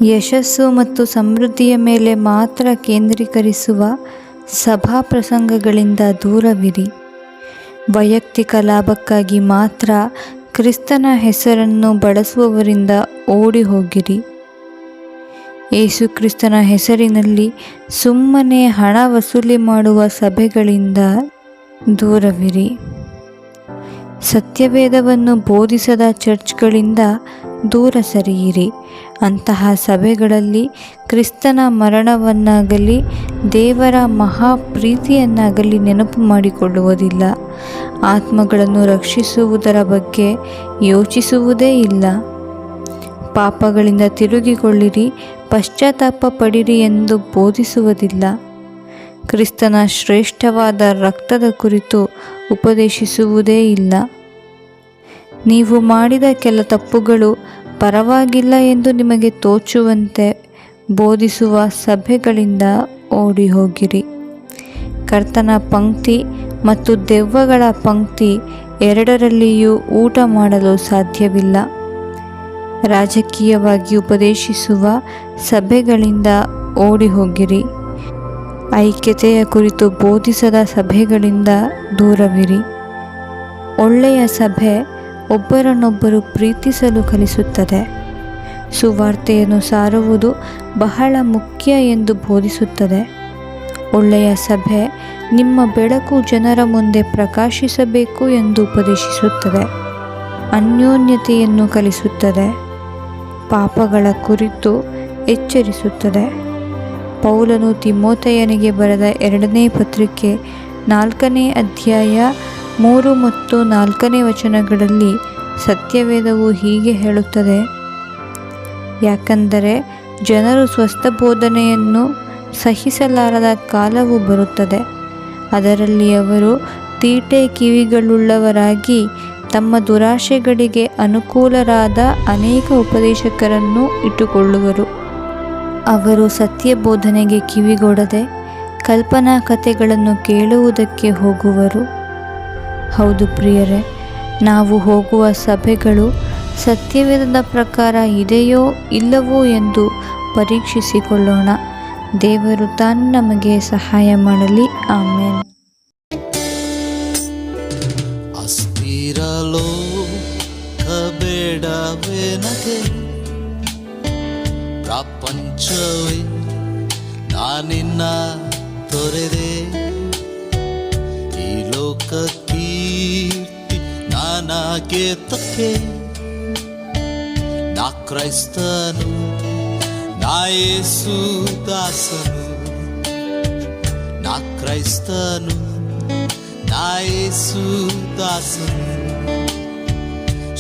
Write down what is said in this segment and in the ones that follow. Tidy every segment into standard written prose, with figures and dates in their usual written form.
ಯಶಸ್ಸು ಮತ್ತು ಸಮೃದ್ಧಿಯ ಮೇಲೆ ಮಾತ್ರ ಕೇಂದ್ರೀಕರಿಸುವ ಸಭಾ ಪ್ರಸಂಗಗಳಿಂದ ದೂರವಿರಿ. ವೈಯಕ್ತಿಕ ಲಾಭಕ್ಕಾಗಿ ಮಾತ್ರ ಕ್ರಿಸ್ತನ ಹೆಸರನ್ನು ಬಳಸುವವರಿಂದ ಓಡಿ ಹೋಗಿರಿ. ಯೇಸು ಕ್ರಿಸ್ತನ ಹೆಸರಿನಲ್ಲಿ ಸುಮ್ಮನೆ ಹಣ ವಸೂಲಿ ಮಾಡುವ ಸಭೆಗಳಿಂದ ದೂರವಿರಿ. ಸತ್ಯವೇದವನ್ನು ಬೋಧಿಸದ ಚರ್ಚ್ಗಳಿಂದ ದೂರ ಸರಿಯಿರಿ. ಅಂತಹ ಸಭೆಗಳಲ್ಲಿ ಕ್ರಿಸ್ತನ ಮರಣವನ್ನಾಗಲಿ ದೇವರ ಮಹಾಪ್ರೀತಿಯನ್ನಾಗಲಿ ನೆನಪು ಮಾಡಿಕೊಳ್ಳುವುದಿಲ್ಲ. ಆತ್ಮಗಳನ್ನು ರಕ್ಷಿಸುವುದರ ಬಗ್ಗೆ ಯೋಚಿಸುವುದೇ ಇಲ್ಲ. ಪಾಪಗಳಿಂದ ತಿರುಗಿಕೊಳ್ಳಿರಿ, ಪಶ್ಚಾತ್ತಾಪ ಪಡಿರಿ ಎಂದು ಬೋಧಿಸುವುದಿಲ್ಲ. ಕ್ರಿಸ್ತನ ಶ್ರೇಷ್ಠವಾದ ರಕ್ತದ ಕುರಿತು ಉಪದೇಶಿಸುವುದೇ ಇಲ್ಲ. ನೀವು ಮಾಡಿದ ಕೆಲ ತಪ್ಪುಗಳು ಪರವಾಗಿಲ್ಲ ಎಂದು ನಿಮಗೆ ತೋಚುವಂತೆ ಬೋಧಿಸುವ ಸಭೆಗಳಿಂದ ಓಡಿ ಹೋಗಿರಿ. ಕರ್ತನ ಪಂಕ್ತಿ ಮತ್ತು ದೆವ್ವಗಳ ಪಂಕ್ತಿ ಎರಡರಲ್ಲಿಯೂ ಊಟ ಮಾಡಲು ಸಾಧ್ಯವಿಲ್ಲ. ರಾಜಕೀಯವಾಗಿ ಉಪದೇಶಿಸುವ ಸಭೆಗಳಿಂದ ಓಡಿ ಹೋಗಿರಿ. ಐಕ್ಯತೆಯ ಕುರಿತು ಬೋಧಿಸದ ಸಭೆಗಳಿಂದ ದೂರವಿರಿ. ಒಳ್ಳೆಯ ಸಭೆ ಒಬ್ಬರನ್ನೊಬ್ಬರು ಪ್ರೀತಿಸಲು ಕಲಿಸುತ್ತದೆ. ಸುವಾರ್ತೆಯನ್ನು ಸಾರುವುದು ಬಹಳ ಮುಖ್ಯ ಎಂದು ಬೋಧಿಸುತ್ತದೆ. ಒಳ್ಳೆಯ ಸಭೆ ನಿಮ್ಮ ಬೆಳಕು ಜನರ ಮುಂದೆ ಪ್ರಕಾಶಿಸಬೇಕು ಎಂದು ಉಪದೇಶಿಸುತ್ತದೆ. ಅನ್ಯೋನ್ಯತೆಯನ್ನು ಕಲಿಸುತ್ತದೆ. ಪಾಪಗಳ ಕುರಿತು ಎಚ್ಚರಿಸುತ್ತದೆ. ಪೌಲನು ತಿಮೋಥೆಯನಿಗೆ ಬರೆದ 2ನೇ ಪತ್ರಿಕೆ 4ನೇ ಅಧ್ಯಾಯ 3 ಮತ್ತು 4ನೇ ವಚನಗಳಲ್ಲಿ ಸತ್ಯವೇದವು ಹೀಗೆ ಹೇಳುತ್ತದೆ: ಯಾಕಂದರೆ ಜನರು ಸ್ವಸ್ಥ ಬೋಧನೆಯನ್ನು ಸಹಿಸಲಾರದ ಕಾಲವು ಬರುತ್ತದೆ. ಅದರಲ್ಲಿ ಅವರು ತೀಟೆ ಕಿವಿಗಳುಳ್ಳವರಾಗಿ ತಮ್ಮ ದುರಾಶೆಗಳಿಗೆ ಅನುಕೂಲರಾದ ಅನೇಕ ಉಪದೇಶಕರನ್ನು ಇಟ್ಟುಕೊಳ್ಳುವರು. ಅವರು ಸತ್ಯ ಬೋಧನೆಗೆ ಕಿವಿಗೊಡದೆ ಕಲ್ಪನಾ ಕಥೆಗಳನ್ನು ಕೇಳುವುದಕ್ಕೆ ಹೋಗುವರು. ಹೌದು ಪ್ರಿಯರೇ, ನಾವು ಹೋಗುವ ಸಭೆಗಳು ಸತ್ಯವೇದದ ಪ್ರಕಾರ ಇದೆಯೋ ಇಲ್ಲವೋ ಎಂದು ಪರೀಕ್ಷಿಸಿಕೊಳ್ಳೋಣ. ದೇವರು ತಾನು ನಮಗೆ ಸಹಾಯ ಮಾಡಲಿ. ಆಮೇನ್. ಅಸ್ಥಿರಲೋ ಬೇಡವೇ ನಗೆ, ಪ್ರಪಂಚವೇ ನಾನಿನ್ನ ತೊರೆದೆ. ಈ ಲೋಕ ಕೀರ್ತಿ ನನಗೆ ತಕ್ಕೆ. ನಾ ಕ್ರೈಸ್ತನು, ನಾ ಯೇಸು ದಾಸನು. ನಾ ಕ್ರೈಸ್ತನು, ನಾ ಯೇಸು ದಾಸನು.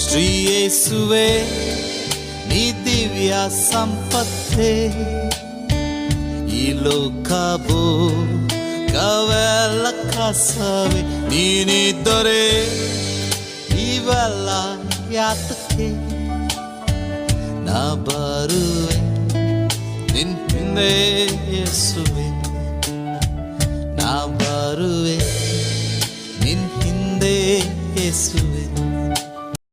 ಶ್ರೀ ಯೇಸುವೇ ನೀ ದಿವ್ಯ ಸಂಪತ್ತೇ. ಈ ಲೋಕವು ಕವೆಲ್ಲ ಕಸವೇ. ನೀನಿದ್ದರೆ ಇವೆಲ್ಲ ಯಾತಕ್ಕೆ? ನಾ ಬರುವೆ ನಿನ್ ಹಿಂದೆ ಯೇಸು.